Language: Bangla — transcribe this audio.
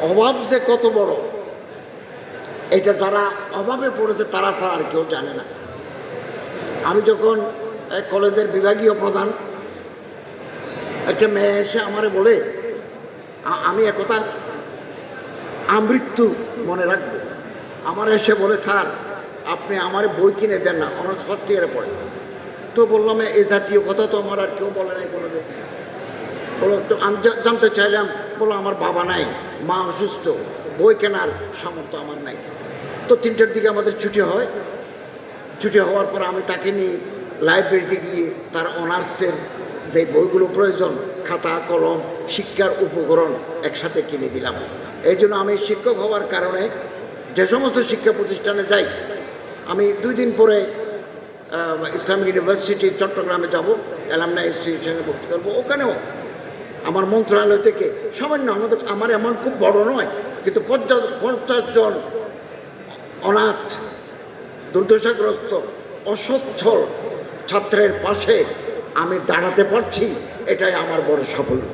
অভাব যে কত বড় এটা যারা অভাবে পড়েছে তারা ছাড়া আর কেউ জানে না। আমি যখন কলেজের বিভাগীয় প্রধান, একটা মেয়ে এসে আমারে বলে, আমি একথা আমৃত্যু মনে রাখবো, আমার এসে বলে, স্যার আপনি আমার বই কিনে দেন না, অনার্স ফার্স্ট ইয়ারে পড়ে। তো বললাম এই জাতীয় কথা তো আমার আর কেউ বলে নাই কোনোদিন। বলো তো, আমি জানতে চাইলাম, বলো আমার বাবা নাই, মা অসুস্থ, বই কেনার সামর্থ্য আমার নাই। তো 3টার দিকে আমাদের ছুটি হয়। ছুটি হওয়ার পর আমি তাকে নিয়ে লাইব্রেরিতে গিয়ে তার অনার্সের যে বইগুলো প্রয়োজন, খাতা কলম শিক্ষার উপকরণ একসাথে কিনে দিলাম। এই জন্য আমি শিক্ষক হওয়ার কারণে যে সমস্ত শিক্ষা প্রতিষ্ঠানে যাই, আমি 2 দিন পরে ইসলামিক ইউনিভার্সিটি চট্টগ্রামে যাব, অ্যালামনাই ইনস্টিটিউশনে ভর্তি করবো। ওখানেও আমার মন্ত্রণালয় থেকে সামান্য আমার এমন খুব বড় নয়, কিন্তু 50 জন অনাথ, দুর্দশাগ্রস্ত, অসচ্ছল ছাত্রের পাশে আমি দাঁড়াতে পারছি, এটাই আমার বড় সাফল্য।